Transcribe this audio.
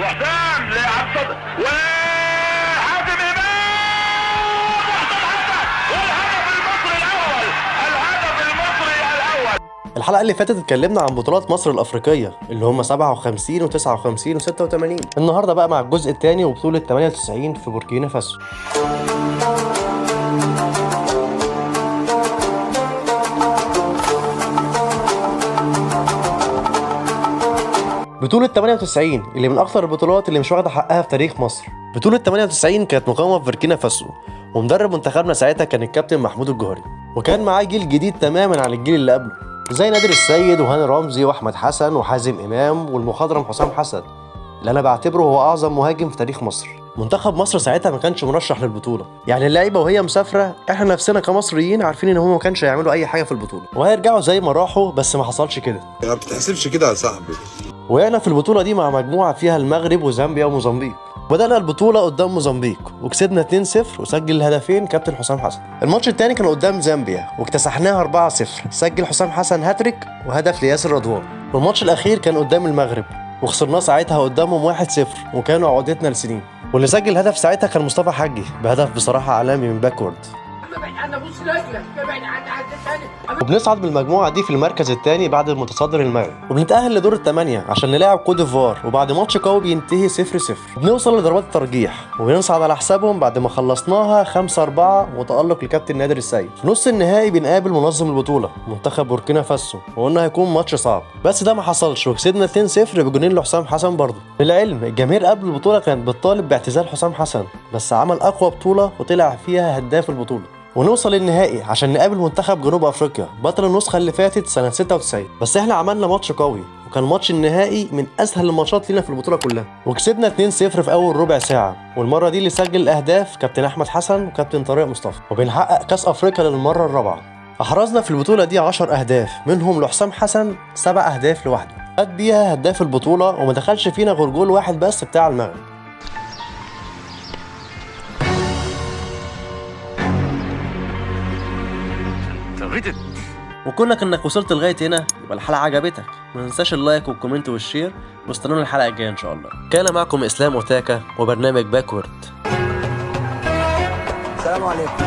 وحسام لعبد الصدر وحازم امام والهدف المصري الاول. الهدف المصري الاول. الحلقة اللي فاتت اتكلمنا عن بطولات مصر الأفريقية اللي هم 57 و59 و86. النهاردة بقى مع الجزء الثاني وبطولة 98 في بوركينا فاسو. بطولة 98 اللي من أكثر البطولات اللي مش واخدة حقها في تاريخ مصر. بطولة 98 كانت مقامة في بوركينا فاسو، ومدرب منتخبنا ساعتها كان الكابتن محمود الجوهري، وكان معاه جيل جديد تماما عن الجيل اللي قبله، زي نادر السيد وهاني رمزي واحمد حسن وحازم امام والمخضرم حسام حسن اللي انا بعتبره هو اعظم مهاجم في تاريخ مصر. منتخب مصر ساعتها ما كانش مرشح للبطوله، يعني اللعيبه وهي مسافره احنا نفسنا كمصريين عارفين ان هم ما كانش هيعملوا اي حاجه في البطوله وهيرجعوا زي ما راحوا، بس ما حصلش كده. ما بتحسبش كده يا صاحبي. وقعنا في البطوله دي مع مجموعه فيها المغرب وزامبيا وموزمبيق. بدأنا البطولة قدام موزمبيق وكسبنا 2-0 وسجل الهدفين كابتن حسام حسن. الماتش الثاني كان قدام زامبيا واكتسحناها 4-0، سجل حسام حسن هاتريك وهدف لياسر رضوان. والماتش الأخير كان قدام المغرب وخسرناه ساعتها قدامهم 1-0 وكانوا عقدتنا لسنين. واللي سجل هدف ساعتها كان مصطفى حجي بهدف بصراحة عالمي من باكورد. وبنصعد بالمجموعه دي في المركز الثاني بعد المتصدر المغرب، وبنتاهل لدور الثمانيه عشان نلاعب كوت ديفوار، وبعد ماتش قوي بينتهي 0-0 بنوصل لضربات الترجيح وبنصعد على حسابهم بعد ما خلصناها 5-4 وتالق لكابتن نادر السيد. في نص النهائي بنقابل منظم البطوله منتخب بوركينا فاسو، وقلنا هيكون ماتش صعب، بس ده ما حصلش وكسبنا 2-0 بجونين لحسام حسن برضه. للعلم الجماهير قبل البطوله كانت بتطالب باعتزال حسام حسن، بس عمل اقوى بطوله وطلع فيها هداف البطوله. ونوصل للنهائي عشان نقابل منتخب جنوب افريقيا بطل النسخه اللي فاتت سنه 96، بس احنا عملنا ماتش قوي وكان ماتش النهائي من اسهل الماتشات لينا في البطوله كلها، وكسبنا 2-0 في اول ربع ساعه، والمره دي اللي سجل الاهداف كابتن احمد حسن وكابتن طارق مصطفى، وبنحقق كاس افريقيا للمره الرابعه. احرزنا في البطوله دي 10 اهداف، منهم لحسام حسن 7 اهداف لوحده، خد بيها هداف البطوله وما دخلش فينا غير جول واحد بس بتاع المغرب. وكونك انك وصلت لغايه هنا يبقى الحلقه عجبتك، ما تنساش اللايك والكومنت والشير، واستنونا الحلقه الجايه ان شاء الله. كان معكم اسلام اوتاكا وبرنامج باكورد. السلام عليكم.